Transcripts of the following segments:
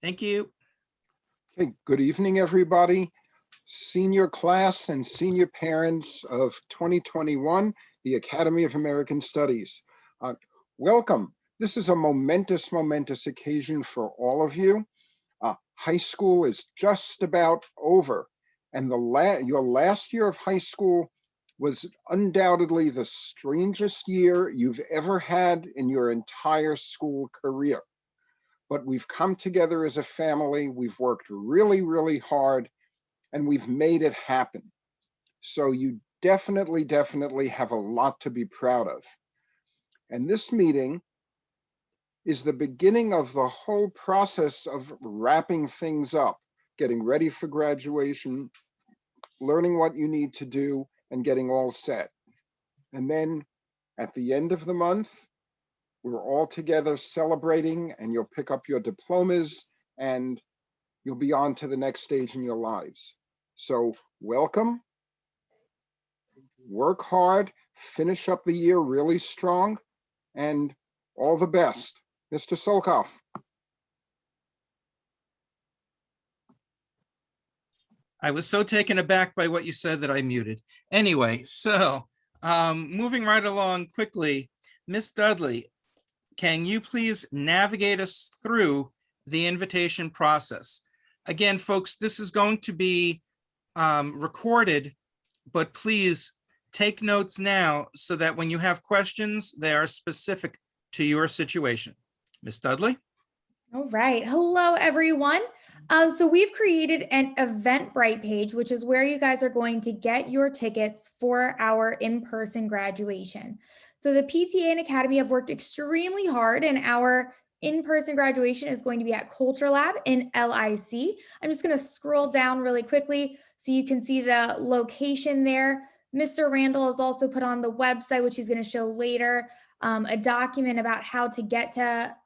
Thank you. Okay, good evening, everybody. Senior class and senior parents of 2021, the Academy of American Studies. Welcome. This is a momentous occasion for all of you. High school is just about over, and your last year of high school was undoubtedly the strangest year you've ever had in your entire school career. But we've come together as a family, we've worked really hard, and we've made it happen. So you definitely have a lot to be proud of. And this meeting is the beginning of the whole process of wrapping things up, getting ready for graduation, learning what you need to do, and getting all set. And then at the end of the month, we're all together celebrating, and you'll pick up your diplomas and you'll be on to the next stage in your lives. So welcome, work hard, finish up the year really strong, and all the best. Mr. Solkoff. I was so taken aback by what you said that I muted. Anyway, so moving right along quickly, Miss Dudley, can you please navigate us through the invitation process? Again, folks, this is going to be recorded, but please take notes now so that when you have questions, they are specific to your situation. Miss Dudley? All right. Hello, everyone. So we've created an Eventbrite page, which is where you guys are going to get your tickets for our in-person graduation. So the PTA and Academy have worked extremely hard, and our in-person graduation is going to be at Culture Lab in LIC. I'm just going to scroll down really quickly so you can see the location there. Mr. Randall has also put on the website, which he's going to show later, a document about how to get to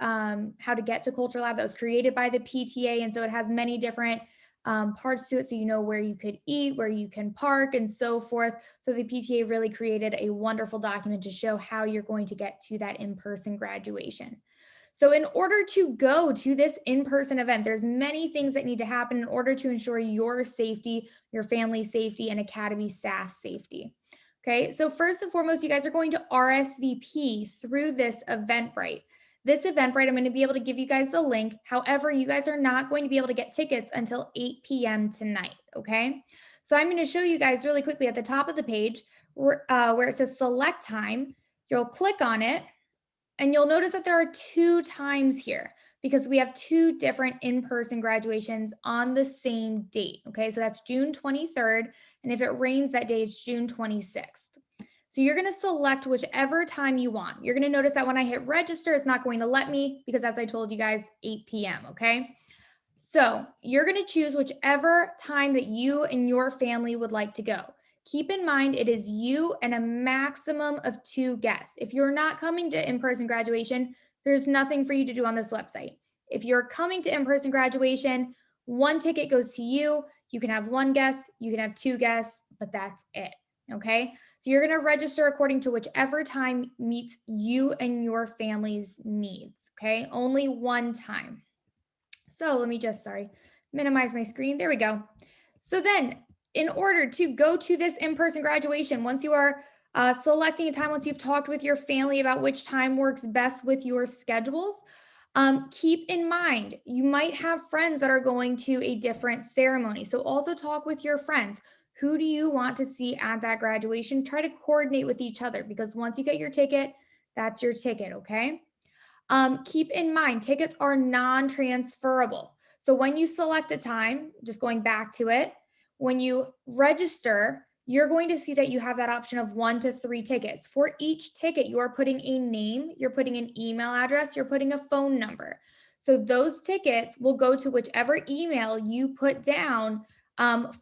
Culture Lab that was created by the PTA. And so it has many different parts to it. So you know where you could eat, where you can park, and so forth. So the PTA really created a wonderful document to show how you're going to get to that in-person graduation. So in order to go to this in-person event, there's many things that need to happen in order to ensure your safety, your family's safety, and Academy staff safety. Okay, so first and foremost, you guys are going to RSVP through this Eventbrite. This Eventbrite, I'm going to be able to give you guys the link. However, you guys are not going to be able to get tickets until 8 p.m. tonight, okay? So I'm going to show you guys really quickly at the top of the page where it says select time. You'll click on it, and you'll notice that there are 2 times here because we have 2 different in-person graduations on the same date. Okay, so that's June 23rd. And if it rains that day, it's June 26th. So you're going to select whichever time you want. You're going to notice that when I hit register, it's not going to let me because, as I told you guys, 8 p.m. Okay, so you're going to choose whichever time that you and your family would like to go. Keep in mind, it is you and a maximum of 2 guests. If you're not coming to in-person graduation, there's nothing for you to do on this website. If you're coming to in-person graduation, 1 ticket goes to you. You can have 1 guest, you can have 2 guests, but that's it. Okay, so you're going to register according to whichever time meets you and your family's needs. Okay, only 1 time. So let me just, minimize my screen. There we go. So then, in order to go to this in-person graduation, once you are selecting a time, once you've talked with your family about which time works best with your schedules, keep in mind, you might have friends that are going to a different ceremony. So also talk with your friends. Who do you want to see at that graduation? Try to coordinate with each other because once you get your ticket, that's your ticket, okay? Keep in mind, tickets are non-transferable. So when you select a time, just going back to it, when you register, you're going to see that you have that option of 1 to 3 tickets. For each ticket, you are putting a name, you're putting an email address, you're putting a phone number. So those tickets will go to whichever email you put down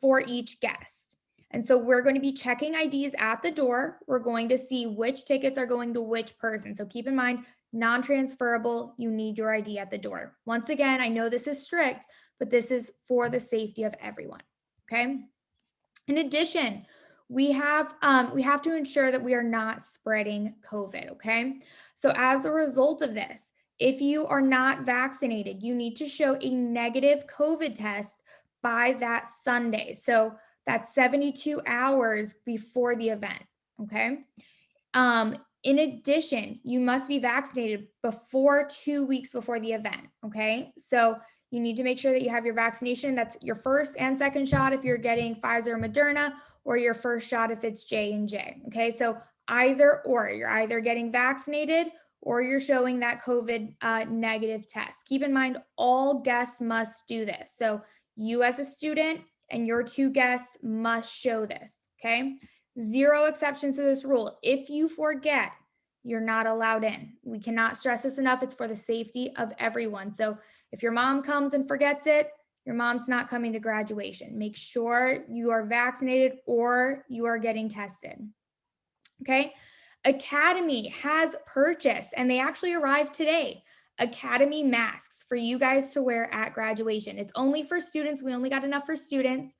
for each guest. And so we're going to be checking IDs at the door. We're going to see which tickets are going to which person. So keep in mind, non-transferable, you need your ID at the door. Once again, I know this is strict, but this is for the safety of everyone, okay? In addition, we have to ensure that we are not spreading COVID, okay? So as a result of this, if you are not vaccinated, you need to show a negative COVID test by that Sunday. So that's 72 hours before the event. Okay. In addition, you must be vaccinated before 2 weeks before the event. Okay. So you need to make sure that you have your vaccination. That's your first and second shot if you're getting Pfizer or Moderna, or your first shot if it's J&J. Okay. So either or, you're either getting vaccinated or you're showing that COVID negative test. Keep in mind, all guests must do this. So you as a student and your 2 guests must show this. Okay. 0 exceptions to this rule. If you forget, you're not allowed in. We cannot stress this enough. It's for the safety of everyone. So if your mom comes and forgets it, your mom's not coming to graduation. Make sure you are vaccinated or you are getting tested. Okay. Academy has purchased, and they actually arrived today, Academy masks for you guys to wear at graduation. It's only for students. We only got enough for students.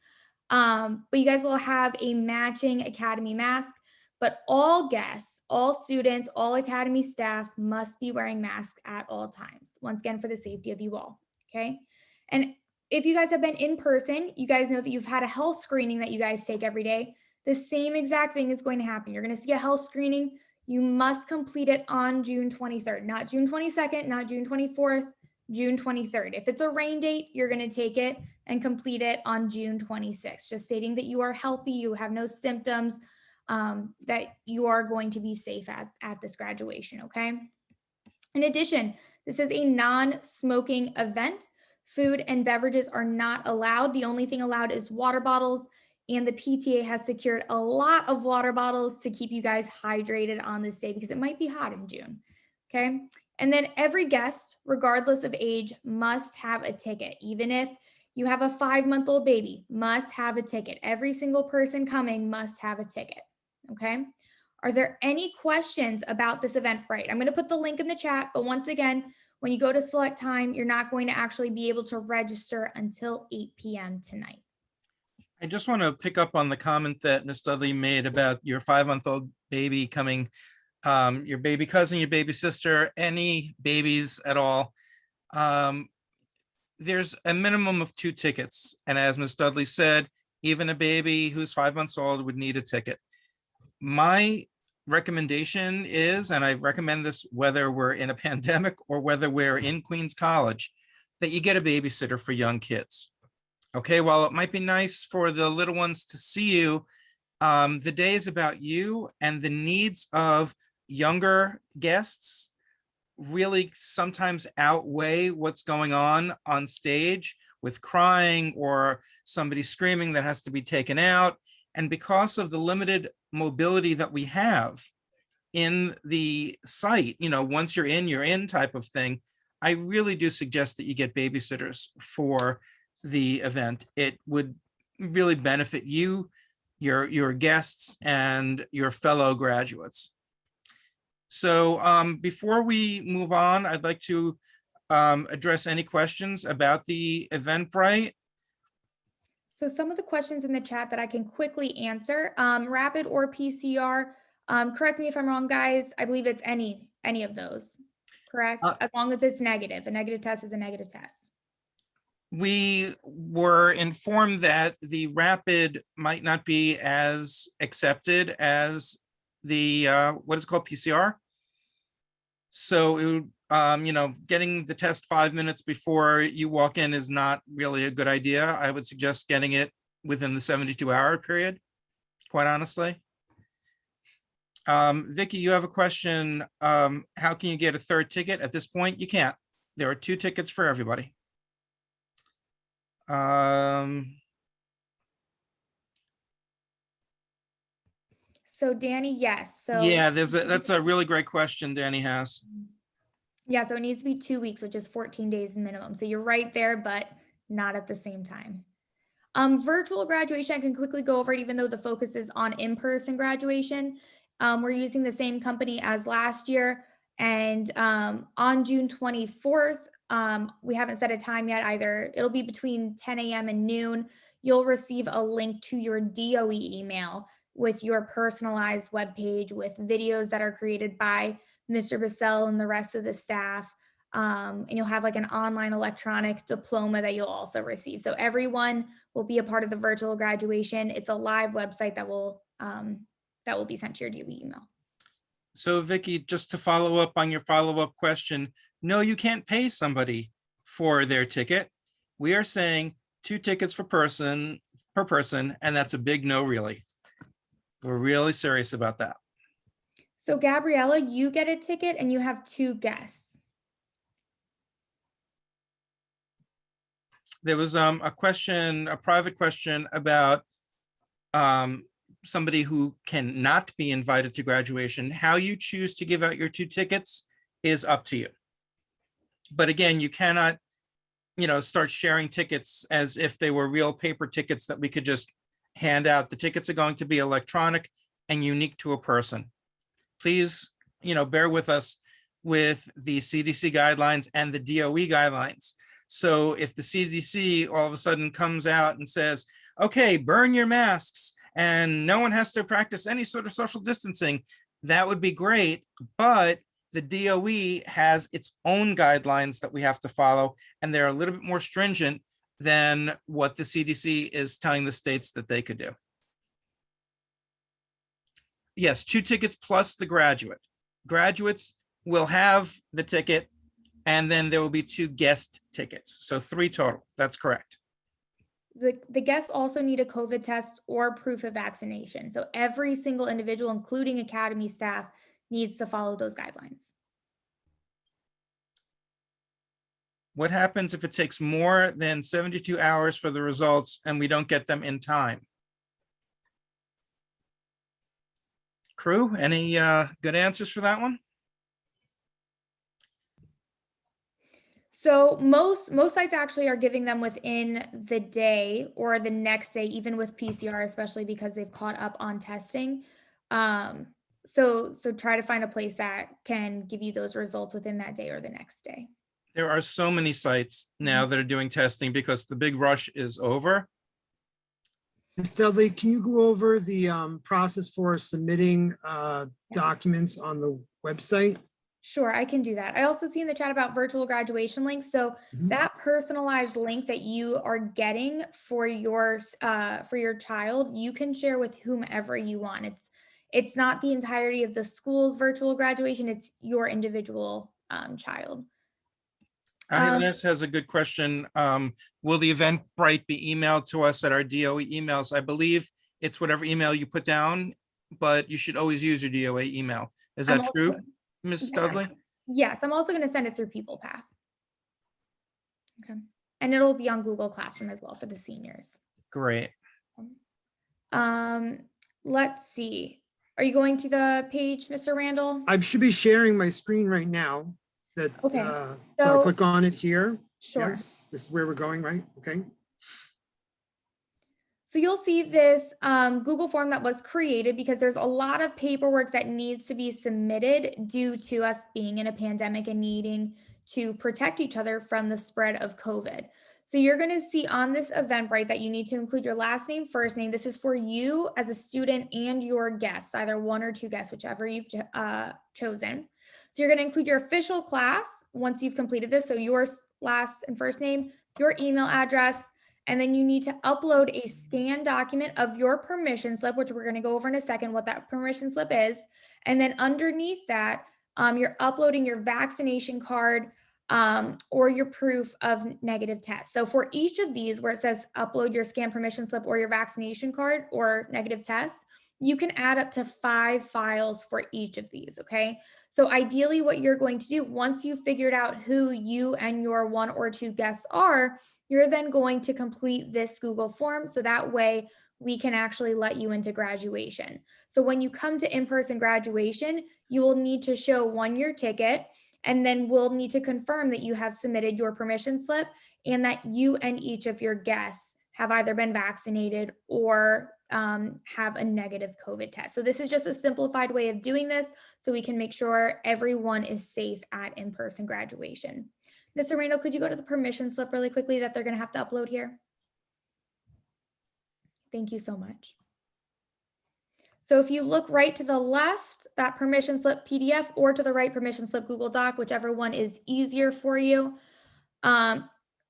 But you guys will have a matching Academy mask, but all guests, all students, all Academy staff must be wearing masks at all times. Once again, for the safety of you all. Okay. And if you guys have been in person, you guys know that you've had a health screening that you guys take every day. The same exact thing is going to happen. You're going to see a health screening. You must complete it on June 23rd, not June 22nd, not June 24th, June 23rd. If it's a rain date, you're going to take it and complete it on June 26th, just stating that you are healthy, you have no symptoms, that you are going to be safe at this graduation, okay? In addition, this is a non-smoking event. Food and beverages are not allowed. The only thing allowed is water bottles, and the PTA has secured a lot of water bottles to keep you guys hydrated on this day because it might be hot in June, okay? And then every guest, regardless of age, must have a ticket. Even if you have a 5-month-old baby, must have a ticket. Every single person coming must have a ticket, okay? Are there any questions about this Eventbrite? I'm going to put the link in the chat, but once again, when you go to select time, you're not going to actually be able to register until 8 p.m. tonight. I just want to pick up on the comment that Ms. Dudley made about your 5-month-old baby coming, your baby cousin, your baby sister, any babies at all. There's a minimum of 2 tickets. And as Ms. Dudley said, even a baby who's 5 months old would need a ticket. My recommendation is, and I recommend this whether we're in a pandemic or whether we're in Queens College, that you get a babysitter for young kids. Okay, while it might be nice for the little ones to see you, the day is about you, and the needs of younger guests really sometimes outweigh what's going on stage with crying or somebody screaming that has to be taken out. And because of the limited mobility that we have in the site, you know, once you're in type of thing, I really do suggest that you get babysitters for the event. It would really benefit you, your guests, and your fellow graduates. So before we move on, I'd like to address any questions about the Eventbrite. So some of the questions in the chat that I can quickly answer, rapid or PCR, correct me if I'm wrong, guys. I believe it's any of those, correct? As long as it's negative. A negative test is a negative test. We were informed that the rapid might not be as accepted as the what is called PCR. So it would, you know, getting the test 5 minutes before you walk in is not really a good idea. I would suggest getting it within the 72-hour period, quite honestly. Vicky, you have a question. How can you get a 3rd ticket? At this point, you can't. There are 2 tickets for everybody. So Danny, yes. So yeah, that's a really great question Danny has. Yeah, so it needs to be 2 weeks, which is 14 days minimum. So you're right there, but not at the same time. Virtual graduation, I can quickly go over it, even though the focus is on in-person graduation. We're using the same company as last year. And on June 24th, we haven't set a time yet either. It'll be between 10 a.m. and noon. You'll receive a link to your DOE email with your personalized webpage with videos that are created by Mr. Bissell and the rest of the staff. And you'll have like an online electronic diploma that you'll also receive. So everyone will be a part of the virtual graduation. It's a live website that will be sent to your DOE email. So Vicky, just to follow up on your follow-up question, no, you can't pay somebody for their ticket. We are saying 2 tickets per person, and that's a big no, really. We're really serious about that. So Gabriella, you get a ticket and you have 2 guests. There was a question, a private question about somebody who cannot be invited to graduation. How you choose to give out your 2 tickets is up to you. But again, you cannot, start sharing tickets as if they were real paper tickets that we could just hand out. The tickets are going to be electronic and unique to a person. Please, bear with us with the CDC guidelines and the DOE guidelines. So if the CDC all of a sudden comes out and says, okay, burn your masks and no one has to practice any sort of social distancing, that would be great. But the DOE has its own guidelines that we have to follow, and they're a little bit more stringent than what the CDC is telling the states that they could do. Yes, 2 tickets plus the graduate. Graduates will have the ticket, and then there will be 2 guest tickets. So 3 total. That's correct. The guests also need a COVID test or proof of vaccination. So every single individual, including Academy staff, needs to follow those guidelines. What happens if it takes more than 72 hours for the results and we don't get them in time? Crew, any good answers for that one? So most sites actually are giving them within the day or the next day, even with PCR, especially because they've caught up on testing. So try to find a place that can give you those results within that day or the next day. There are so many sites now that are doing testing because the big rush is over. Ms. Dudley, can you go over the process for submitting documents on the website? Sure, I can do that. I also see in the chat about virtual graduation links. So that personalized link that you are getting for your child, you can share with whomever you want. It's not the entirety of the school's virtual graduation. It's your individual child. Ahiles has a good question. Will the Eventbrite be emailed to us at our DOE emails? I believe it's whatever email you put down, but you should always use your DOE email. Is that true, Ms. Dudley? Yes, I'm also going to send it through PeoplePath. Okay. And it'll be on Google Classroom as well for the seniors. Great. Let's see. Are you going to the page, Mr. Randall? I should be sharing my screen right now. Okay. So I click on it here. Sure. Yes, this is where we're going, right? Okay. So you'll see this Google form that was created because there's a lot of paperwork that needs to be submitted due to us being in a pandemic and needing to protect each other from the spread of COVID. So you're going to see on this Eventbrite that you need to include your last name, first name. This is for you as a student and your guests, either 1 or 2 guests, whichever you've chosen. So you're going to include your official class once you've completed this. So your last and first name, your email address, and then you need to upload a scanned document of your permission slip, which we're going to go over in a second what that permission slip is. And then underneath that, you're uploading your vaccination card or your proof of negative test. So for each of these where it says upload your scanned permission slip or your vaccination card or negative test, you can add up to 5 files for each of these, okay? So ideally what you're going to do once you've figured out who you and your 1 or 2 guests are, you're then going to complete this Google form so that way we can actually let you into graduation. So when you come to in-person graduation, you will need to show 1, your ticket, and then we'll need to confirm that you have submitted your permission slip and that you and each of your guests have either been vaccinated or have a negative COVID test. So this is just a simplified way of doing this so we can make sure everyone is safe at in-person graduation. Mr. Randall, could you go to the permission slip really quickly that they're going to have to upload here? Thank you so much. So if you look right to the left, that permission slip PDF, or to the right, permission slip Google Doc, whichever one is easier for you.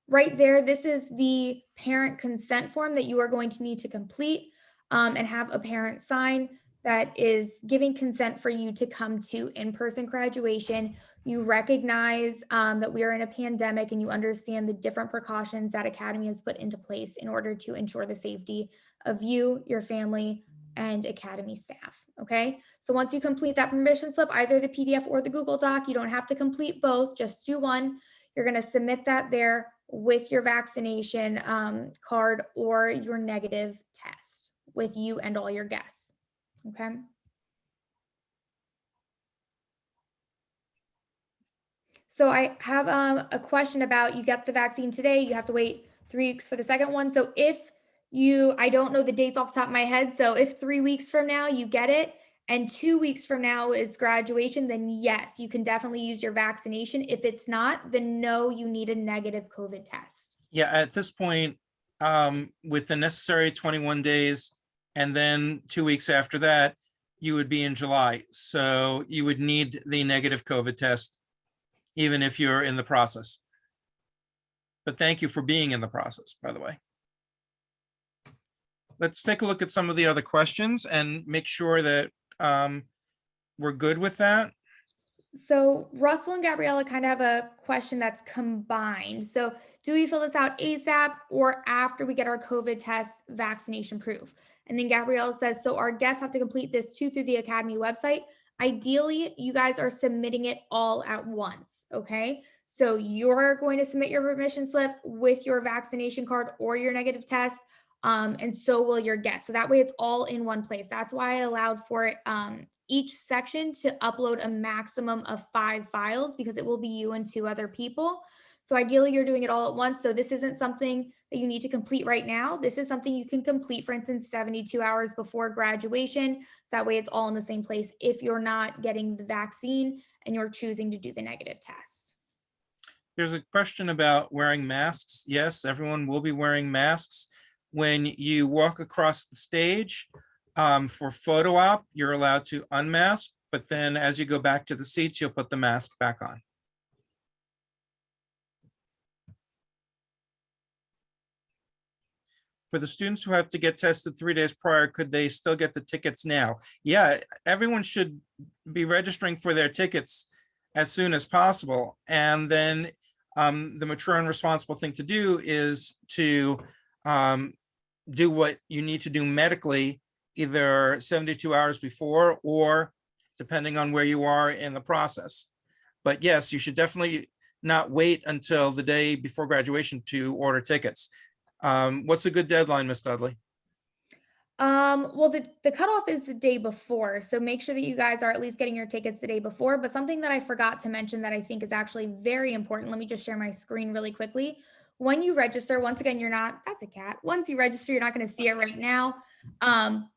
Right there, this is the parent consent form that you are going to need to complete and have a parent sign that is giving consent for you to come to in-person graduation. You recognize that we are in a pandemic and you understand the different precautions that Academy has put into place in order to ensure the safety of you, your family, and Academy staff. Okay, so once you complete that permission slip, either the PDF or the Google Doc, you don't have to complete both, just do one. You're going to submit that there with your vaccination card or your negative test with you and all your guests. Okay. So I have a question about, you get the vaccine today, you have to wait 3 weeks for the second one. So if I don't know the dates off the top of my head. So if 3 weeks from now you get it and 2 weeks from now is graduation, then yes, you can definitely use your vaccination. If it's not, then no, you need a negative COVID test. Yeah, at this point, with the necessary 21 days, and then 2 weeks after that, you would be in July. So you would need the negative COVID test, even if you're in the process. But thank you for being in the process, by the way. Let's take a look at some of the other questions and make sure that we're good with that. So Russell and Gabriella kind of have a question that's combined. So do we fill this out ASAP or after we get our COVID test vaccination proof? And then Gabriella says, so our guests have to complete this too through the Academy website. Ideally, you guys are submitting it all at once, okay? So you're going to submit your permission slip with your vaccination card or your negative test, and so will your guests. So that way it's all in one place. That's why I allowed for each section to upload a maximum of 5 files, because it will be you and 2 other people. So ideally you're doing it all at once. So this isn't something that you need to complete right now. This is something you can complete, for instance, 72 hours before graduation. So that way it's all in the same place if you're not getting the vaccine and you're choosing to do the negative test. There's a question about wearing masks. Yes, everyone will be wearing masks. When you walk across the stage for photo op, you're allowed to unmask, but then as you go back to the seats, you'll put the mask back on. For the students who have to get tested 3 days prior, could they still get the tickets now? Yeah, everyone should be registering for their tickets as soon as possible. And then the mature and responsible thing to do is to do what you need to do medically, either 72 hours before or depending on where you are in the process. But yes, you should definitely not wait until the day before graduation to order tickets. What's a good deadline, Ms. Dudley? Well, the cutoff is the day before. So make sure that you guys are at least getting your tickets the day before. But something that I forgot to mention that I think is actually very important. Let me just share my screen really quickly. When you register, once again, that's a cat. Once you register, you're not going to see it right now.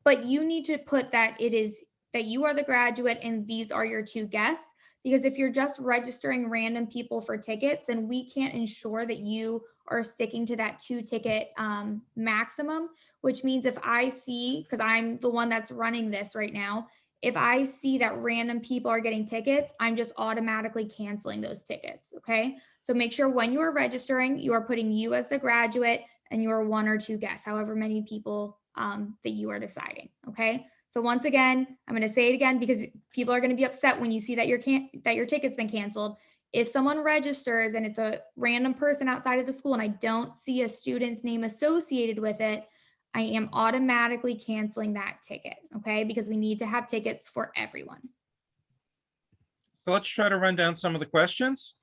But you need to put that you are the graduate and these are your 2 guests. Because if you're just registering random people for tickets, then we can't ensure that you are sticking to that 2 ticket maximum, which means if I see, because I'm the one that's running this right now, if I see that random people are getting tickets, I'm just automatically canceling those tickets, okay? So make sure when you are registering, you are putting you as the graduate and your 1 or 2 guests, however many people that you are deciding, okay? So once again, I'm going to say it again because people are going to be upset when you see that your ticket's been canceled. If someone registers and it's a random person outside of the school and I don't see a student's name associated with it, I am automatically canceling that ticket, okay? Because we need to have tickets for everyone. So let's try to run down some of the questions.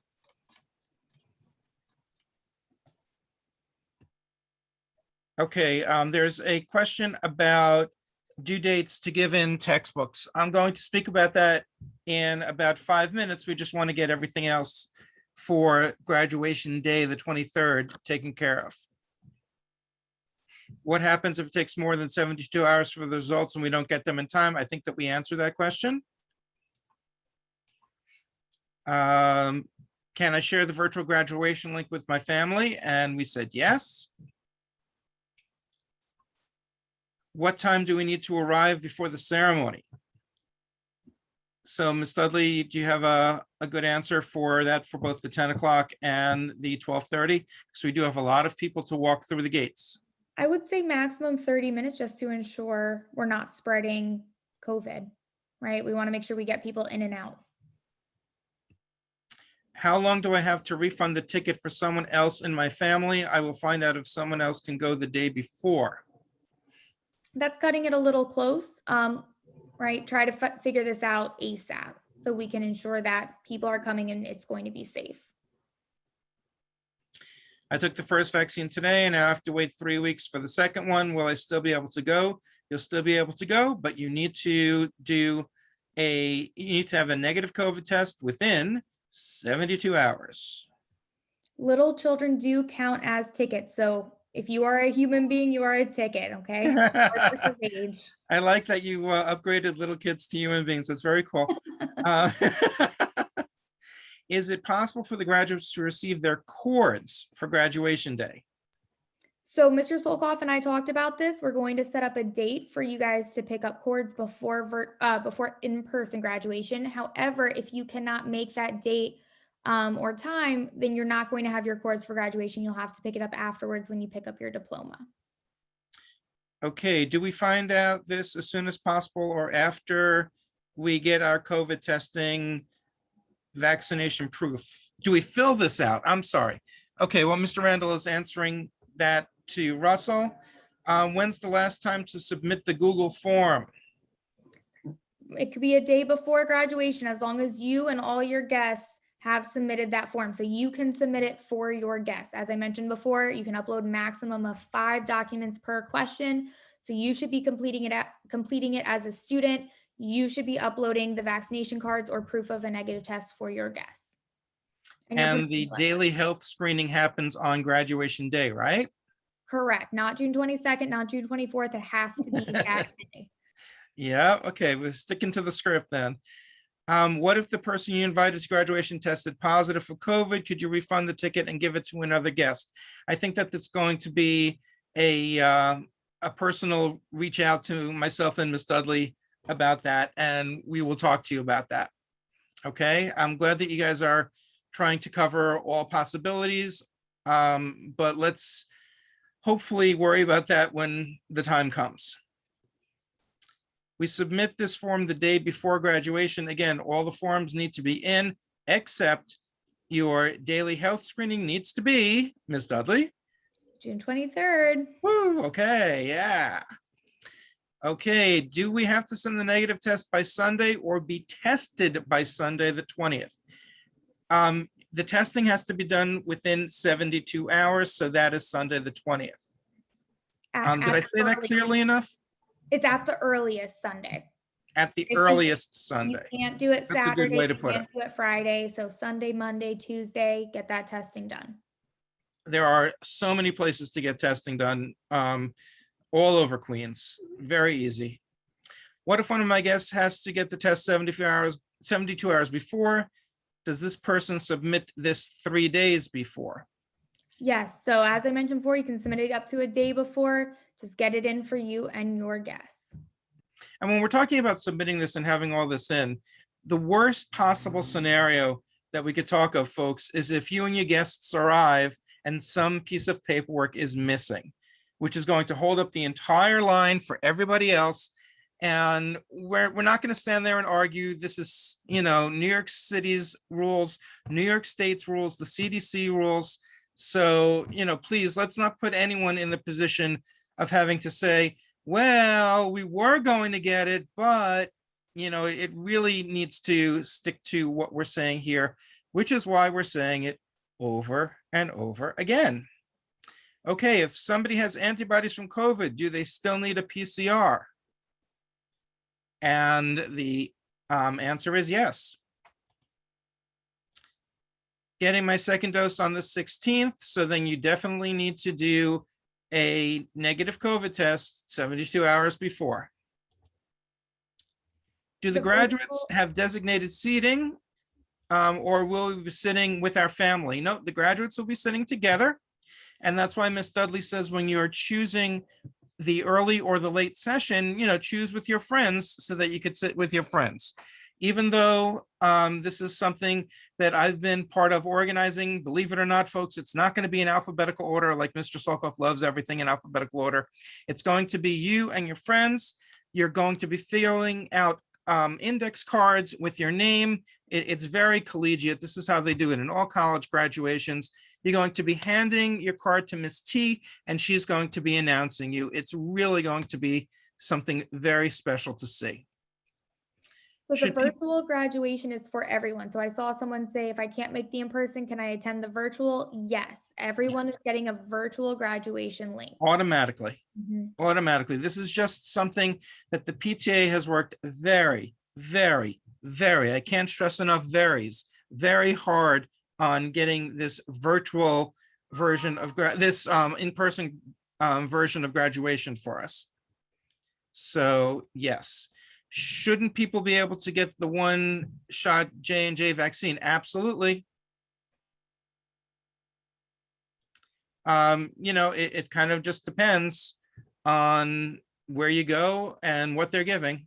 Okay, there's a question about due dates to give in textbooks. I'm going to speak about that in about 5 minutes. We just want to get everything else for graduation day, the 23rd, taken care of. What happens if it takes more than 72 hours for the results and we don't get them in time? I think that we answered that question. Can I share the virtual graduation link with my family? And we said yes. What time do we need to arrive before the ceremony? So Ms. Dudley, do you have a good answer for that for both the 10 o'clock and the 12:30? Because we do have a lot of people to walk through the gates. I would say maximum 30 minutes just to ensure we're not spreading COVID, right? We want to make sure we get people in and out. How long do I have to refund the ticket for someone else in my family? I will find out if someone else can go the day before. That's cutting it a little close, right? Try to figure this out ASAP so we can ensure that people are coming and it's going to be safe. I took the first vaccine today and I have to wait 3 weeks for the second one. Will I still be able to go? You'll still be able to go, but you need to have a negative COVID test within 72 hours. Little children do count as tickets. So if you are a human being, you are a ticket, okay? Regardless of age. I like that you upgraded little kids to human beings. That's very cool. Is it possible for the graduates to receive their cords for graduation day? So Mr. Solkoff and I talked about this. We're going to set up a date for you guys to pick up cords before in-person graduation. However, if you cannot make that date or time, then you're not going to have your cords for graduation. You'll have to pick it up afterwards when you pick up your diploma. Okay, do we find out this as soon as possible or after we get our COVID testing vaccination proof? Do we fill this out? I'm sorry. Okay, well, Mr. Randall is answering that to Russell. When's the last time to submit the Google form? It could be a day before graduation, as long as you and all your guests have submitted that form. So you can submit it for your guests. As I mentioned before, you can upload maximum of 5 documents per question. So you should be completing it as a student. You should be uploading the vaccination cards or proof of a negative test for your guests. your And proof the of daily health screening happens on graduation day, right? Correct. Not June 22nd, not June 24th. It has to be that day. Yeah, okay, we're sticking to the script then. What if the person you invited to graduation tested positive for COVID? Could you refund the ticket and give it to another guest? I think that that's going to be a personal reach out to myself and Ms. Dudley about that, and we will talk to you about that. Okay, I'm glad that you guys are trying to cover all possibilities, but let's hopefully worry about that when the time comes. We submit this form the day before graduation. Again, all the forms need to be in, except your daily health screening needs to be, Ms. Dudley. June 23rd. Woo, okay, yeah. Okay, do we have to send the negative test by Sunday or be tested by Sunday, the 20th? The testing has to be done within 72 hours, so that is Sunday, the 20th. Did I say that clearly enough? It's at the earliest Sunday. At the If you- earliest Sunday. You can't do it That's a good Saturday. way to you put it. can't do it Friday. So Sunday, Monday, Tuesday, get that testing done. There are so many places to get testing done, all over Queens. Very easy. What if one of my guests has to get the test 72 hours before? Does this person submit this 3 days before? Yes. So as I mentioned before, you can submit it up to a day before. Just get it in for you and your guests. And when we're talking about submitting this and having all this in, the worst possible scenario that we could talk of, folks, is if you and your guests arrive and some piece of paperwork is missing, which is going to hold up the entire line for everybody else. And we're not going to stand there and argue. This is, New York City's rules, New York State's rules, the CDC rules. So, please, let's not put anyone in the position of having to say, well, we were going to get it, but, it really needs to stick to what we're saying here, which is why we're saying it over and over again. Okay, if somebody has antibodies from COVID, do they still need a PCR? And the answer is yes. Getting my second dose on the 16th, so then you definitely need to do a negative COVID test 72 hours before. Do the The graduates virtual- have designated seating, or will we be sitting with our family? No, the graduates will be sitting together. And that's why Ms. Dudley says when you're choosing the early or the late session, choose with your friends so that you could sit with your friends. Even though this is something that I've been part of organizing, believe it or not, folks, it's not going to be in alphabetical order like Mr. Solkoff loves everything in alphabetical order. It's going to be you and your friends. You're going to be filling out index cards with your name. It's very collegiate. This is how they do it in all college graduations. You're going to be handing your card to Miss T, and she's going to be announcing you. It's really going to be something very special to see. So the Should peop- virtual graduation is for everyone. So I saw someone say, if I can't make the in-person, can I attend the virtual? Yes, everyone is getting a virtual graduation link. Automatically. Mhm. Automatically. This is just something that the PTA has worked very, very, I can't stress enough, very hard on getting this virtual version of this in-person version of graduation for us. So yes, shouldn't people be able to get the one-shot J&J vaccine? Absolutely. It kind of just depends on where you go and what they're giving.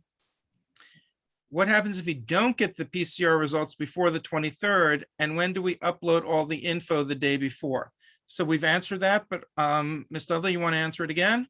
What happens if you don't get the PCR results before the 23rd? And when do we upload all the info the day before? So we've answered that, but Ms. Dudley, you want to answer it again?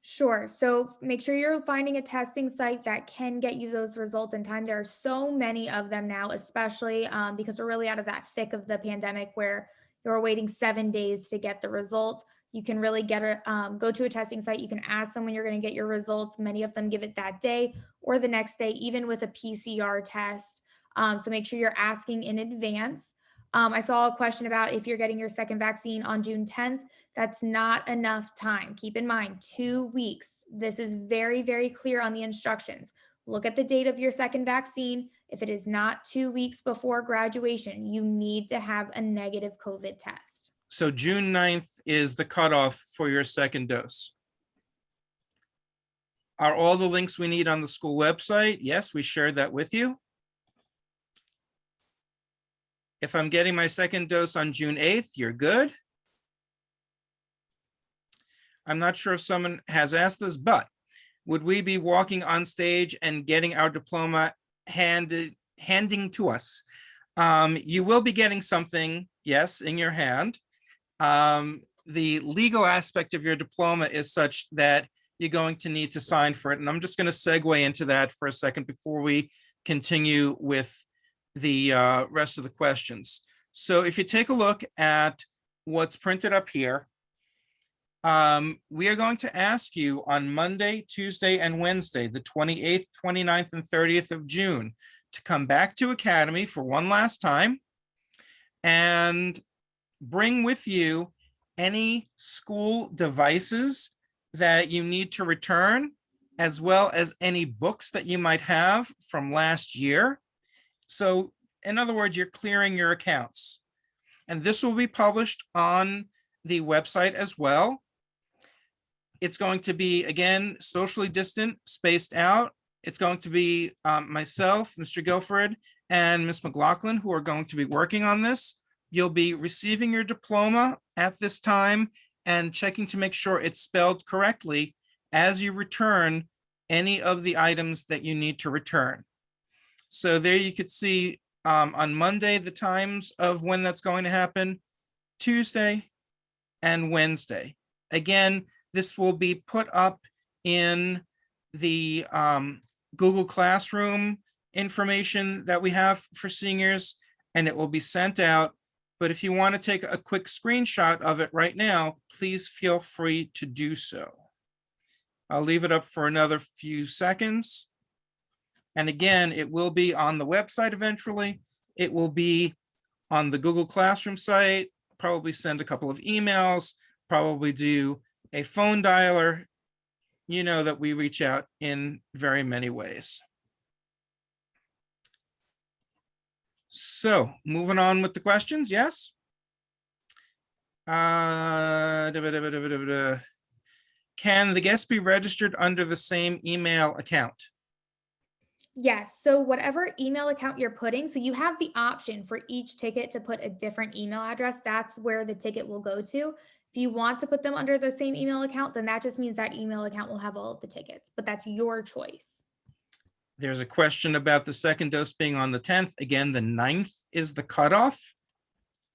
Sure. So make sure you're finding a testing site that can get you those results in time. There are so many of them now, especially because we're really out of that thick of the pandemic where you're waiting 7 days to get the results. You can really go to a testing site. You can ask them when you're going to get your results. Many of them give it that day or the next day, even with a PCR test. So make sure you're asking in advance. I saw a question about if you're getting your second vaccine on June 10th. That's not enough time. Keep in mind, 2 weeks. This is very, very clear on the instructions. Look at the date of your second vaccine. If it is not 2 weeks before graduation, you need to have a negative COVID test. So June 9th is the cutoff for your second dose. Are all the links we need on the school website? Yes, we shared that with you. If I'm getting my second dose on June 8th, you're good. I'm not sure if someone has asked this, but would we be walking on stage and getting our diploma handing to us? You will be getting something, yes, in your hand. The legal aspect of your diploma is such that you're going to need to sign for it. And I'm just going to segue into that for a second before we continue with the rest of the questions. So if you take a look at what's printed up here, we are going to ask you on Monday, Tuesday, and Wednesday, the 28th, 29th, and 30th of June, to come back to Academy for one last time and bring with you any school devices that you need to return, as well as any books that you might have from last year. So in other words, you're clearing your accounts. And this will be published on the website as well. It's going to be, again, socially distant, spaced out. It's going to be myself, Mr. Guilford, and Ms. McLaughlin, who are going to be working on this. You'll be receiving your diploma at this time and checking to make sure it's spelled correctly as you return any of the items that you need to return. So there you could see on Monday, the times of when that's going to happen, Tuesday and Wednesday. Again, this will be put up in the Google Classroom information that we have for seniors, and it will be sent out. But if you want to take a quick screenshot of it right now, please feel free to do so. I'll leave it up for another few seconds. And again, it will be on the website eventually. It will be on the Google Classroom site, probably send a couple of emails, probably do a phone dialer. You know that we reach out in very many ways. So moving on with the questions, yes? Can the guest be registered under the same email account? Yes, so whatever email account you're putting, so you have the option for each ticket to put a different email address. That's where the ticket will go to. If you want to put them under the same email account, then that just means that email account will have all of the tickets, but that's your choice. There's a question about the second dose being on the 10th. Again, the 9th is the cutoff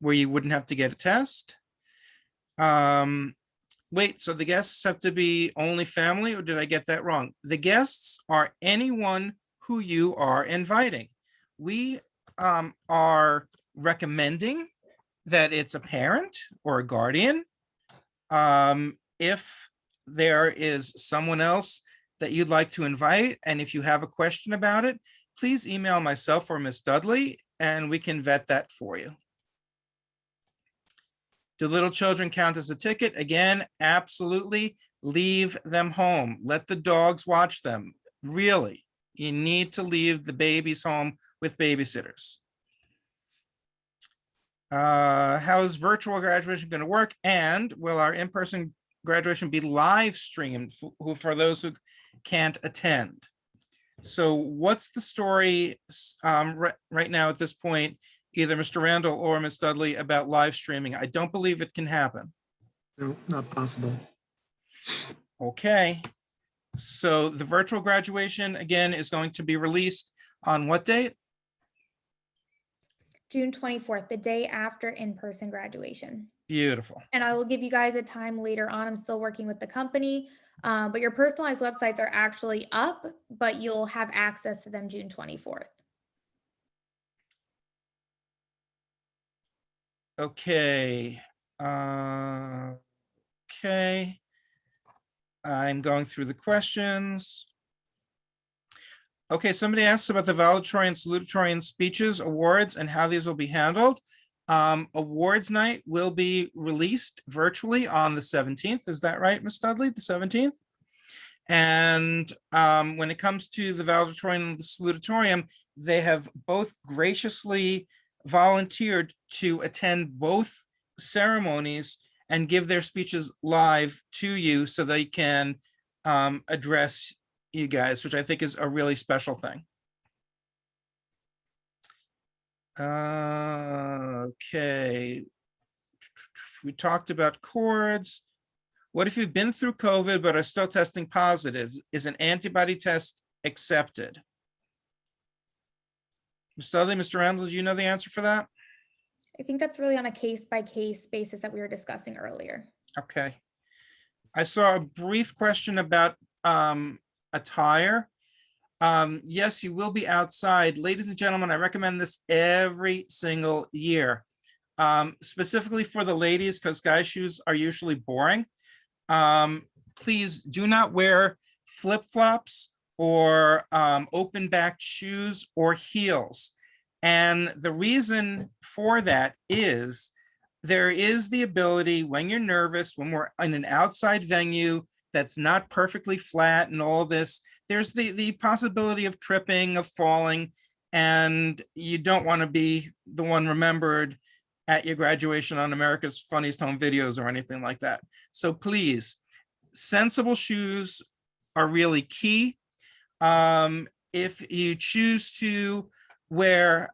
where you wouldn't have to get a test. Wait, so the guests have to be only family, or did I get that wrong? The guests are anyone who you are inviting. We are recommending that it's a parent or a guardian. If there is someone else that you'd like to invite, and if you have a question about it, please email myself or Miss Dudley, and we can vet that for you. Do little children count as a ticket? Again, absolutely. Leave them home. Let the dogs watch them. Really, you need to leave the babies home with babysitters. How is virtual graduation going to work? And will our in-person graduation be live streamed for those who can't attend? So what's the story right now at this point, either Mr. Randall or Ms. Dudley, about live streaming? I don't believe it can happen. No, not possible. Okay. So the virtual graduation, again, is going to be released on what date? June 24th, the day after in-person graduation. Beautiful. And I will give you guys a time later on. I'm still working with the company, but your personalized websites are actually up, but you'll have access to them June 24th. Okay. Okay. I'm going through the questions. Okay, somebody asked about the valedictorian, salutatorian speeches, awards, and how these will be handled. Awards night will be released virtually on the 17th. Is that right, Ms. Dudley, the 17th? And when it comes to the valedictorian and the salutatorian, they have both graciously volunteered to attend both ceremonies and give their speeches live to you so they can address you guys, which I think is a really special thing. Okay. We talked about cords. What if you've been through COVID but are still testing positive? Is an antibody test accepted? Mr. Dudley, Mr. Randall, do you know the answer for that? I think that's really on a case-by-case basis that we were discussing earlier. Okay. I saw a brief question about attire. Yes, you will be outside. Ladies and gentlemen, I recommend this every single year, specifically for the ladies, because guys' shoes are usually boring. Please do not wear flip-flops or open-backed shoes or heels. And the reason for that is there is the ability, when you're nervous, when we're in an outside venue that's not perfectly flat and all this, there's the possibility of tripping, of falling, and you don't want to be the one remembered at your graduation on America's Funniest Home Videos or anything like that. So please, sensible shoes are really key. If you choose to wear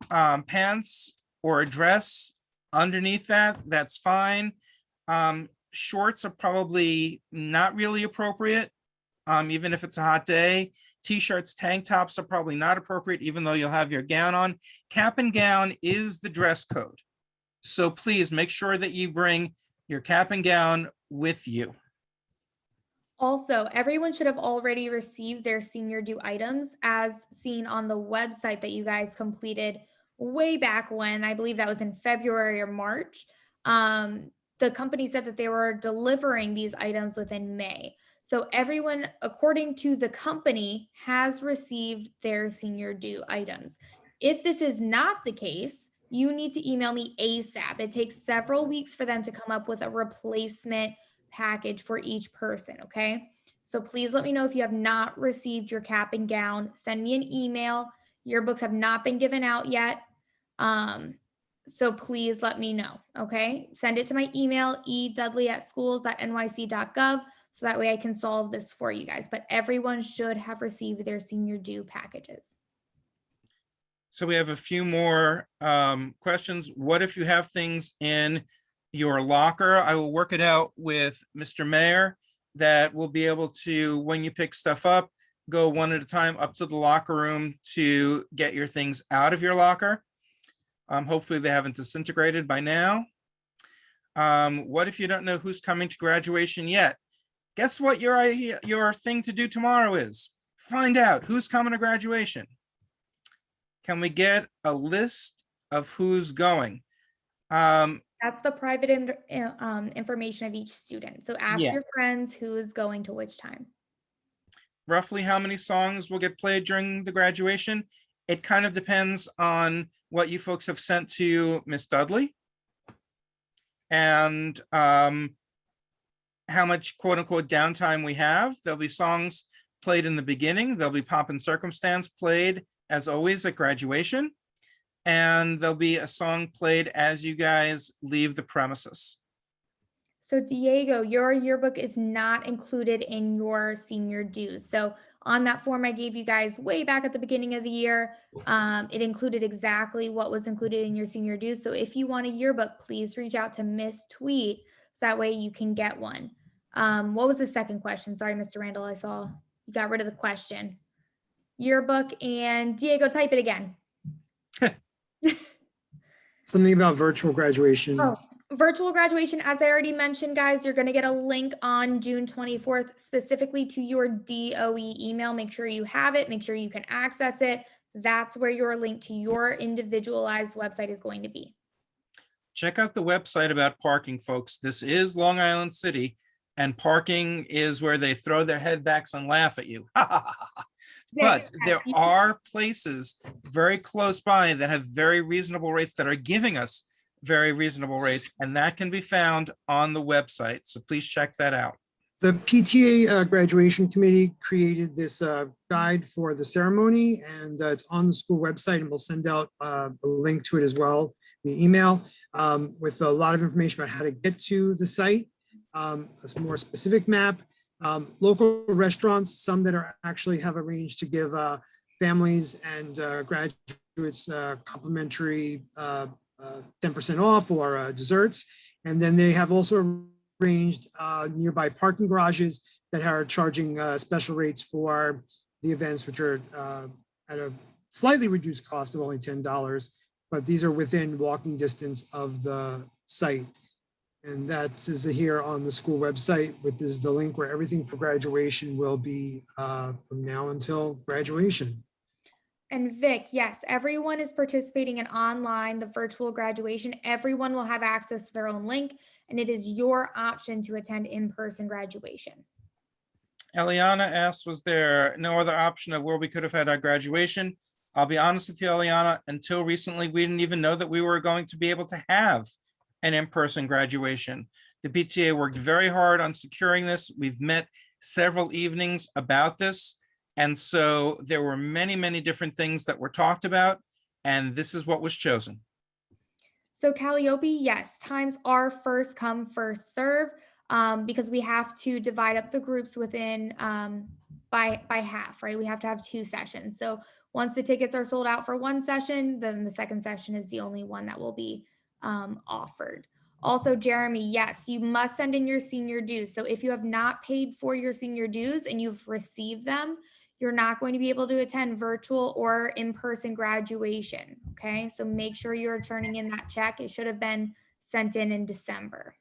pants or a dress underneath that, that's fine. Shorts are probably not really appropriate, even if it's a hot day. T-shirts, tank tops are probably not appropriate, even though you'll have your gown on. Cap and gown is the dress code. So please make sure that you bring your cap and gown with you. Also, everyone should have already received their senior due items as seen on the website that you guys completed way back when. I believe that was in February or March. The company said that they were delivering these items within May. So everyone, according to the company, has received their senior due items. If this is not the case, you need to email me ASAP. It takes several weeks for them to come up with a replacement package for each person, okay? So please let me know if you have not received your cap and gown. Send me an email. Your books have not been given out yet. So please let me know, okay? Send it to my email, edudley@schools.nyc.gov, so that way I can solve this for you guys. But everyone should have received their senior due packages. So we have a few more questions. What if you have things in your locker? I will work it out with Mr. Mayor that we'll be able to, when you pick stuff up, go one at a time up to the locker room to get your things out of your locker. Hopefully they haven't disintegrated by now. What if you don't know who's coming to graduation yet? Guess what your thing to do tomorrow is? Find out who's coming to graduation. Can we get a list of who's going? That's the private information of each student. So ask Yeah. your friends who is going to which time. Roughly how many songs will get played during the graduation? It kind of depends on what you folks have sent to Miss Dudley. And how much quote unquote downtime we have. There'll be songs played in the beginning. There'll be Pomp and Circumstance played as always at graduation. And there'll be a song played as you guys leave the premises. So Diego, your yearbook is not included in your senior dues. So on that form I gave you guys way back at the beginning of the year, it included exactly what was included in your senior dues. So if you want a yearbook, please reach out to Miss Tweet so that way you can get one. What was the second question? Sorry, Mr. Randall, I saw you got rid of the question. Yearbook, and Diego, type it again. Something about virtual graduation. Oh, virtual graduation, as I already mentioned, guys, you're going to get a link on June 24th specifically to your DOE email. Make sure you have it. Make sure you can access it. That's where your link to your individualized website is going to be. Check out the website about parking, folks. This is Long Island City, and parking is where they throw their headbacks and laugh at you. But there are places very close by that have very reasonable rates, that are giving us very reasonable rates, and that can be found on the website. So please check that out. The PTA graduation committee created this guide for the ceremony, and it's on the school website, and we'll send out a link to it as well, the email, with a lot of information about how to get to the site, a more specific map. Local restaurants, some that are actually have arranged to give families and graduates complimentary 10% off or desserts. And then they have also arranged nearby parking garages that are charging special rates for the events, which are at a slightly reduced cost of only $10, but these are within walking distance of the site. And that is here on the school website, with this the link where everything for graduation will be from now until graduation. And Vic, yes, everyone is participating in online, the virtual graduation. Everyone will have access to their own link, and it is your option to attend in-person graduation. Eliana asked, was there no other option of where we could have had our graduation? I'll be honest with you, Eliana, until recently, we didn't even know that we were going to be able to have an in-person graduation. The PTA worked very hard on securing this. We've met several evenings about this. And so there were many, many different things that were talked about, and this is what was chosen. So Calliope, yes, times are first come, first serve, because we have to divide up the groups within by half, right? We have to have 2 sessions. So once the tickets are sold out for 1 session, then the second session is the only one that will be offered. Also, Jeremy, yes, you must send in your senior dues. So if you have not paid for your senior dues and you've received them, you're not going to be able to attend virtual or in-person graduation. Okay, so make sure you're turning in that check. It should have been sent in December.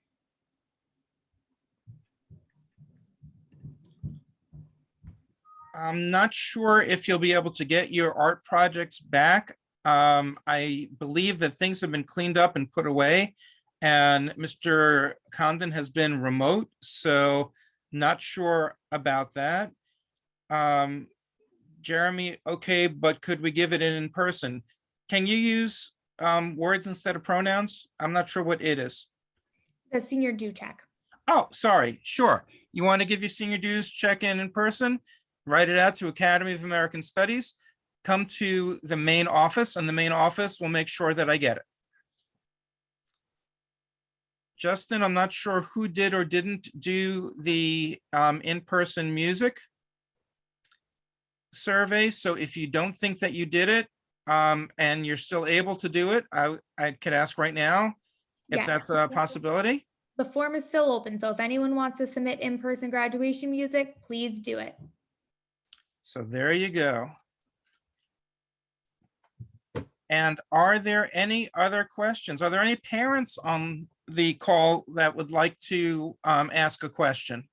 I'm not sure if you'll be able to get your art projects back. I believe that things have been cleaned up and put away, and Mr. Condon has been remote, so not sure about that. Jeremy, okay, but could we give it in person? Can you use words instead of pronouns? I'm not sure what it is. The senior due check. Oh, sorry, sure. You want to give your senior dues check in person? Write it out to Academy of American Studies. Come to the main office, and the main office will make sure that I get it. Justin, I'm not sure who did or didn't do the in-person music survey. So if you don't think that you did it, and you're still able to do it, I could ask right now if Yes. that's a possibility. The form is still open, so if anyone wants to submit in-person graduation music, please do it. So there you go. And are there any other questions? Are there any parents on the call that would like to ask a question?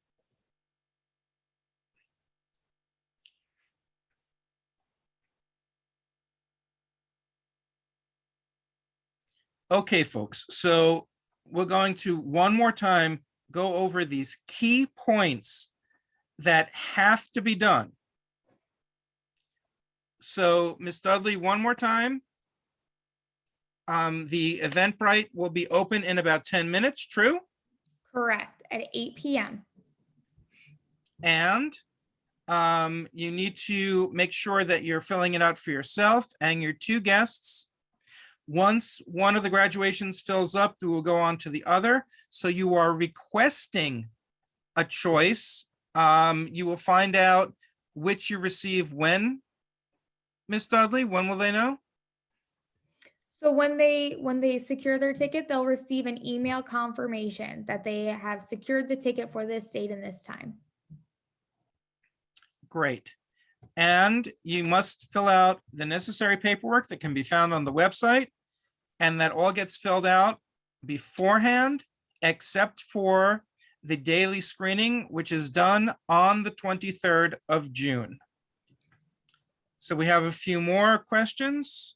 Okay, folks, so we're going to one more time go over these key points that have to be done. So, Ms. Dudley, one more time. The Eventbrite will be open in about 10 minutes, true? Correct, at 8 p.m. And you need to make sure that you're filling it out for yourself and your two guests. Once one of the graduations fills up, we will go on to the other. So you are requesting a choice. You will find out which you receive when. Miss Dudley, when will they know? So when they secure their ticket, they'll receive an email confirmation that they have secured the ticket for this date and this time. Great. And you must fill out the necessary paperwork that can be found on the website. And that all gets filled out beforehand, except for the daily screening, which is done on the 23rd of June. So we have a few more questions.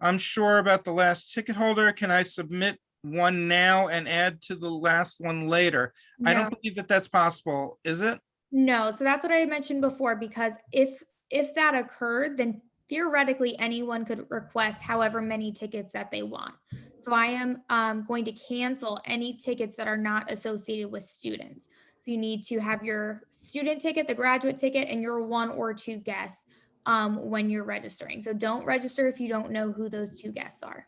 I'm sure about the last ticket holder. Can I submit one now and add to the last one later? I No. don't believe that that's possible, is it? No, so that's what I mentioned before, because if that occurred, then theoretically anyone could request however many tickets that they want. So I am going to cancel any tickets that are not associated with students. So you need to have your student ticket, the graduate ticket, and your one or two guests when you're registering. So don't register if you don't know who those two guests are.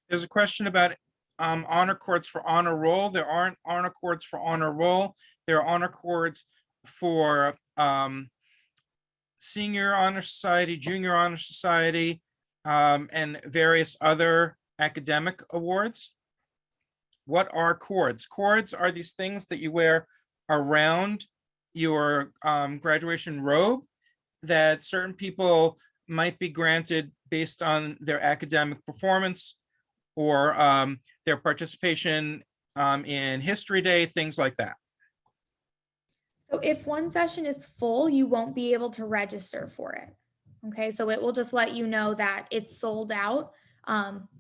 There's a question about honor cords for honor roll. There aren't honor cords for honor roll. There are honor cords for senior honor society, junior honor society, and various other academic awards. What are cords? Cords are these things that you wear around your graduation robe that certain people might be granted based on their academic performance or their participation in History Day, things like that. So if one session is full, you won't be able to register for it. Okay, so it will just let you know that it's sold out,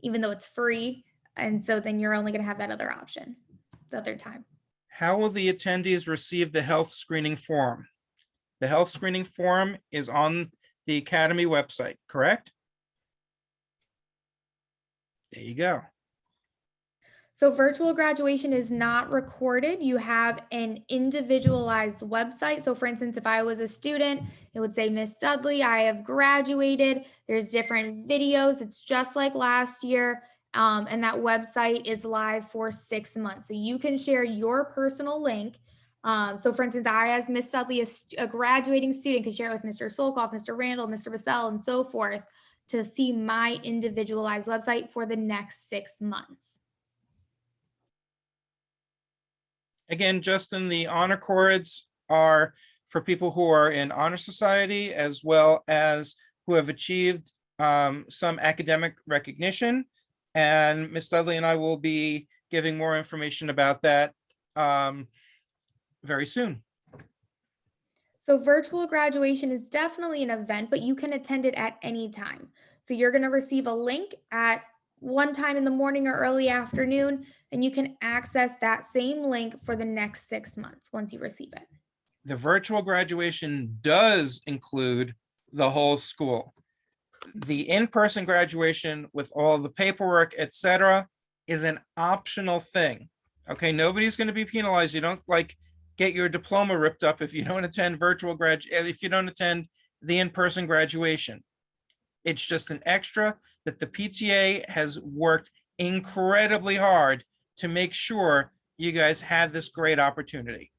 even though it's free. And so then you're only going to have that other option, the other time. How will the attendees receive the health screening form? The health screening form is on the Academy website, correct? There you go. So virtual graduation is not recorded. You have an individualized website. So for instance, if I was a student, it would say, Miss Dudley, I have graduated. There's different videos. It's just like last year. And that website is live for 6 months. So you can share your personal link. So for instance, I, as Miss Dudley, a graduating student, could share it with Mr. Solkoff, Mr. Randall, Mr. Vassell, and so forth to see my individualized website for the next 6 months. Again, Justin, the honor cords are for people who are in honor society as well as who have achieved some academic recognition. And Ms. Dudley and I will be giving more information about that very soon. So virtual graduation is definitely an event, but you can attend it at any time. So you're going to receive a link at one time in the morning or early afternoon, and you can access that same link for the next 6 months once you receive it. The virtual graduation does include the whole school. The in-person graduation with all the paperwork, etc., is an optional thing. Okay, nobody's going to be penalized. You don't like get your diploma ripped up if you don't attend if you don't attend the in-person graduation. It's just an extra that the PTA has worked incredibly hard to make sure you guys had this great opportunity.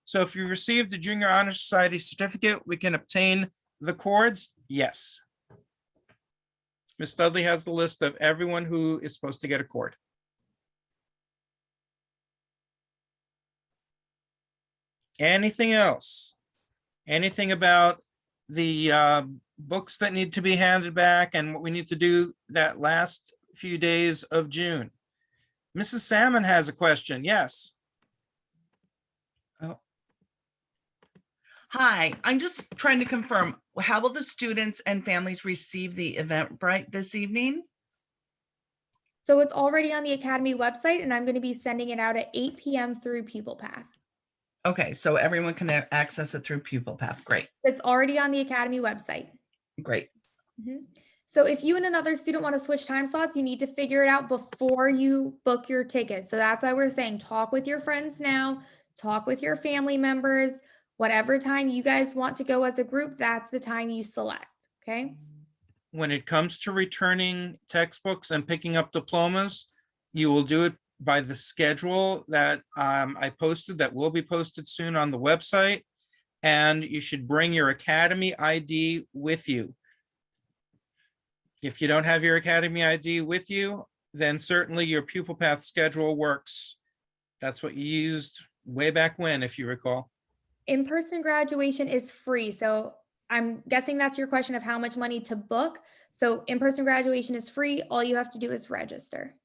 So if you received the Junior Honor Society certificate, we can obtain the cords? Yes. Ms. Dudley has the list of everyone who is supposed to get a cord. Anything else? Anything about the books that need to be handed back and what we need to do that last few days of June? Mrs. Salmon has a question. Yes. Hi, I'm just trying to confirm, how will the students and families receive the Eventbrite this evening? So it's already on the Academy website, and I'm going to be sending it out at 8 p.m. through PupilPath. Okay, so everyone can access it through PupilPath. Great, It's already on the Academy website. great. So if you and another student want to switch time slots, you need to figure it out before you book your ticket. So that's why we're saying talk with your friends now, talk with your family members, whatever time you guys want to go as a group, that's the time you select, okay? When it comes to returning textbooks and picking up diplomas, you will do it by the schedule that I posted, that will be posted soon on the website. And you should bring your Academy ID with you. If you don't have your Academy ID with you, then certainly your PupilPath schedule works. That's what you used way back when, if you recall. In-person graduation is free. So I'm guessing that's your question of how much money to book. So in-person graduation is free. All you have to do is register.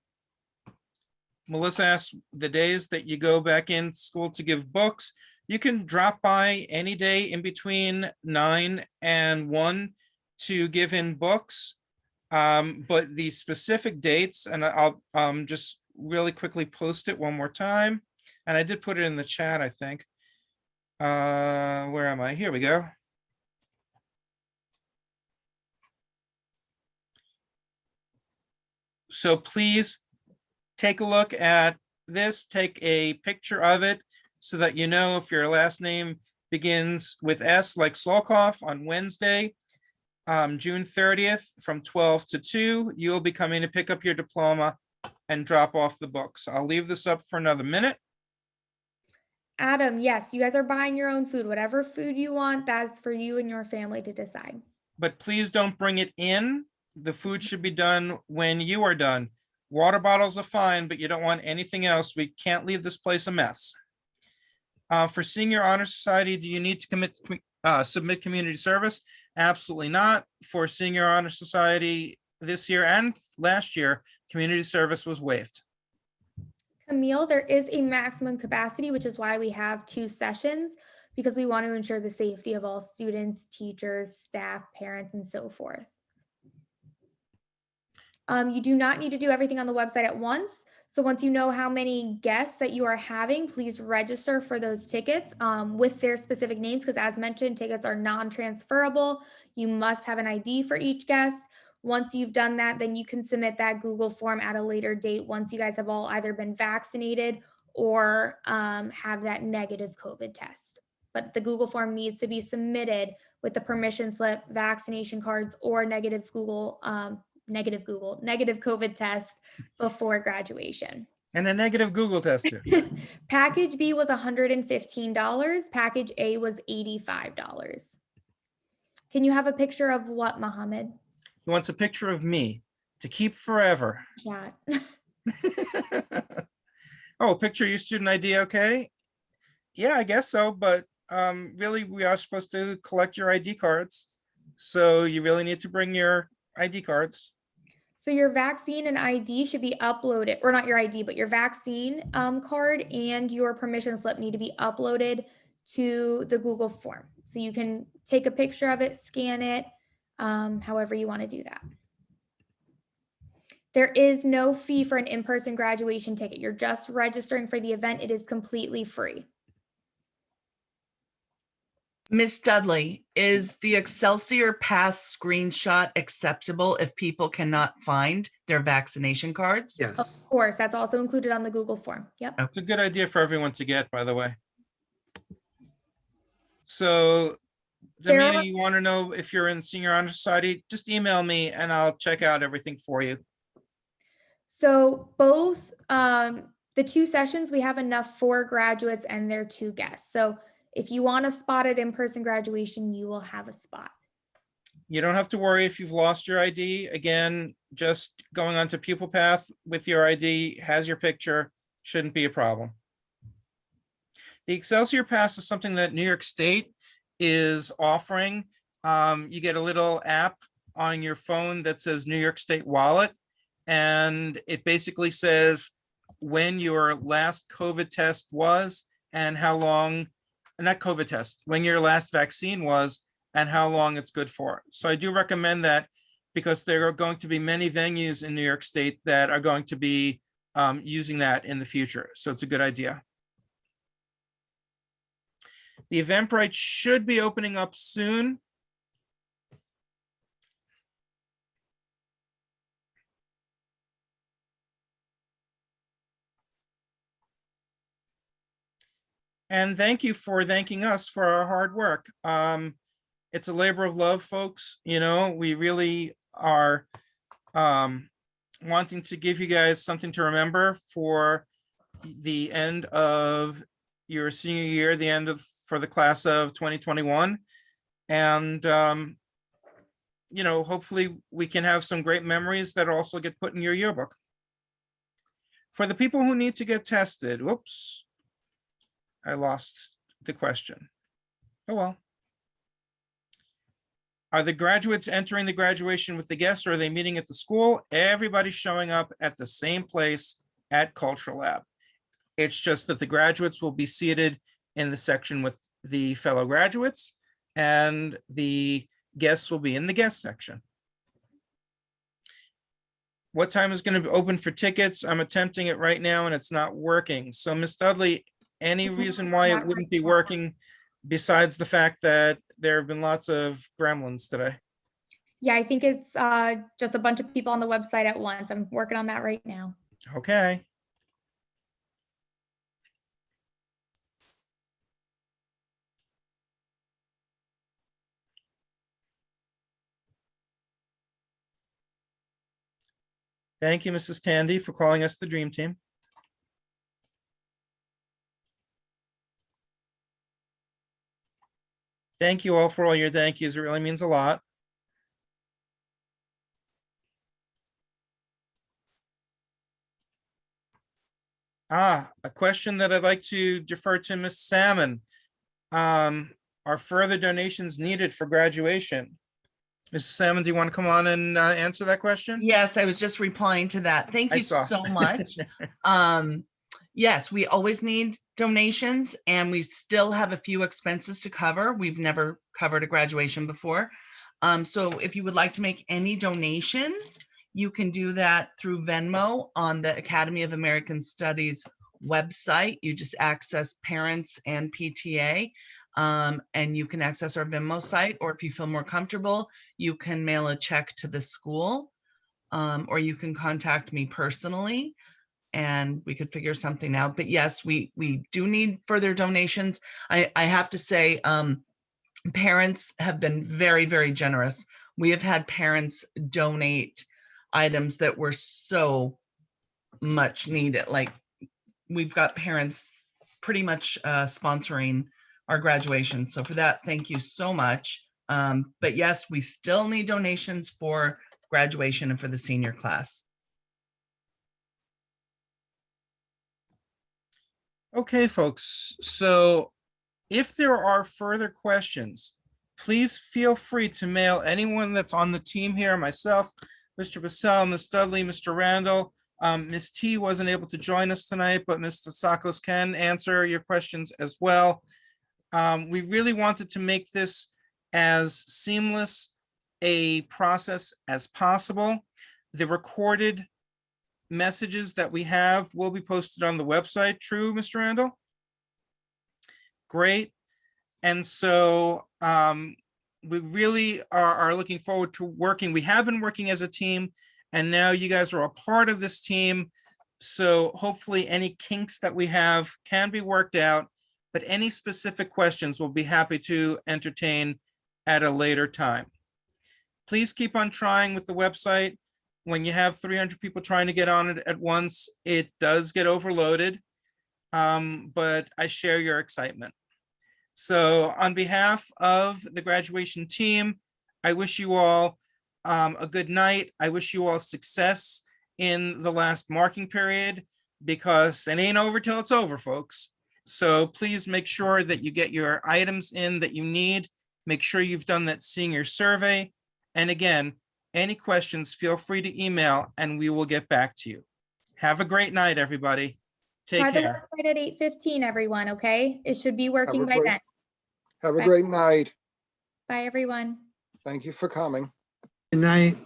Melissa asked the days that you go back in school to give books. You can drop by any day in between 9 and 1 to give in books. But the specific dates, and I'll just really quickly post it one more time. And I did put it in the chat, I think. Where am I? Here we go. So please take a look at this, take a picture of it so that you know if your last name begins with S like Solkoff on Wednesday, June 30th from 12 to 2, you'll be coming to pick up your diploma and drop off the books. I'll leave this up for another minute. Adam, yes, you guys are buying your own food. Whatever food you want, that's for you and your family to decide. But please don't bring it in. The food should be done when you are done. Water bottles are fine, but you don't want anything else. We can't leave this place a mess. For Senior Honor Society, do you need to submit community service? Absolutely not. For Senior Honor Society this year and last year, community service was waived. Camille, there is a maximum capacity, which is why we have 2 sessions, because we want to ensure the safety of all students, teachers, staff, parents, and so forth. You do not need to do everything on the website at once. So once you know how many guests that you are having, please register for those tickets with their specific names, because as mentioned, tickets are non-transferable. You must have an ID for each guest. Once you've done that, then you can submit that Google form at a later date once you guys have all either been vaccinated or have that negative COVID test. But the Google form needs to be submitted with the permission slip, vaccination cards, or negative COVID test before graduation. And a negative Google test too. Package B was $115. Package A was $85. Can you have a picture of what, Mohammed? He wants a picture of me to keep forever. Chat. Oh, picture your student ID, okay? Yeah, I guess so, but really, we are supposed to collect your ID cards. So you really need to bring your ID cards. So your vaccine and ID should be uploaded, or not your ID, but your vaccine card and your permission slip need to be uploaded to the Google form. So you can take a picture of it, scan it, however you want to do that. There is no fee for an in-person graduation ticket. You're just registering for the event. It is completely free. Miss Dudley, is the Excelsior Pass screenshot acceptable if people cannot find their vaccination cards? Yes. Of course, that's also included on the Google form. Yep. It's a good idea for everyone to get, by the way. So, There Damina, are- you want to know if you're in Senior Honor Society? Just email me and I'll check out everything for you. So both the 2 sessions, we have enough for graduates and their 2 guests. So if you want a spot at in-person graduation, you will have a spot. You don't have to worry if you've lost your ID. Again, just going onto Pupil Path with your ID has your picture, shouldn't be a problem. The Excelsior Pass is something that New York State is offering. You get a little app on your phone that says New York State Wallet, and it basically says when your last COVID test was and how long, not COVID test, when your last vaccine was and how long it's good for. So I do recommend that because there are going to be many venues in New York State that are going to be using that in the future. So it's a good idea. The Eventbrite should be opening up soon. And thank you for thanking us for our hard work. It's a labor of love, folks. You know, we really are wanting to give you guys something to remember for the end of your senior year, the end of for the class of 2021. And, you know, hopefully we can have some great memories that also get put in your yearbook. For the people who need to get tested, whoops, I lost the question. Oh, well. Are the graduates entering the graduation with the guests, or are they meeting at the school? Everybody's showing up at the same place at Cultural Lab. It's just that the graduates will be seated in the section with the fellow graduates, and the guests will be in the guest section. What time is going to be open for tickets? I'm attempting it right now and it's not working. So Ms. Dudley, any reason why it wouldn't be working besides the fact that there have been lots of gremlins today? Yeah, I think it's just a bunch of people on the website at once. I'm working on that right now. Okay. Thank you, Mrs. Tandy, for calling us the Dream Team. Thank you all for all your thank yous. It really means a lot. A question that I'd like to defer to Ms. Salmon. Are further donations needed for graduation? Mrs. Salmon, do you want to come on and answer that question? Yes, I was just replying to that. Thank I you saw. so much. Yes, we always need donations and we still have a few expenses to cover. We've never covered a graduation before. So if you would like to make any donations, you can do that through Venmo on the Academy of American Studies website. You just access parents and PTA. And you can access our Venmo site, or if you feel more comfortable, you can mail a check to the school, or you can contact me personally and we could figure something out. But yes, we do need further donations. I have to say, parents have been very, very generous. We have had parents donate items that were so much needed. Like we've got parents pretty much sponsoring our graduation. So for that, thank you so much. But yes, we still need donations for graduation and for the senior class. Okay, folks. So if there are further questions, please feel free to mail anyone that's on the team here, myself, Mr. Bassell, Ms. Dudley, Mr. Randall. Ms. T wasn't able to join us tonight, but Mr. Sakos can answer your questions as well. We really wanted to make this as seamless a process as possible. The recorded messages that we have will be posted on the website. True, Mr. Randall? Great. And so we really are looking forward to working. We have been working as a team, and now you guys are a part of this team. So hopefully any kinks that we have can be worked out, but any specific questions we'll be happy to entertain at a later time. Please keep on trying with the website. When you have 300 people trying to get on it at once, it does get overloaded, but I share your excitement. So on behalf of the graduation team, I wish you all a good night. I wish you all success in the last marking period because it ain't over till it's over, folks. So please make sure that you get your items in that you need. Make sure you've done that senior survey. And again, any questions, feel free to email and we will get back to you. Have a great night, everybody. Take Try the care. website at 8:15, everyone, okay? It should be working by great- then. Have a Bye. great night. Bye, everyone. Thank you for coming. Good night.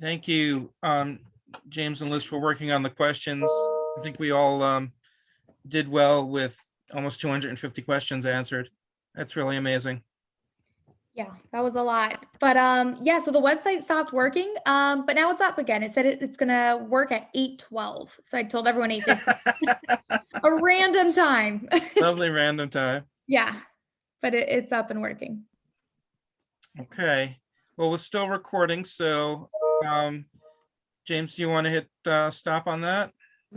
Thank you, James and Liz, for working on the questions. I think we all did well with almost 250 questions answered. That's really amazing. Yeah, that was a lot. But yeah, so the website stopped working, but now it's up again. It said it's gonna work at 8:12. So I told everyone 8:15, a random time. Lovely random time. Yeah, but it's up and working. Okay, well, we're still recording, so James, do you want to hit stop on that?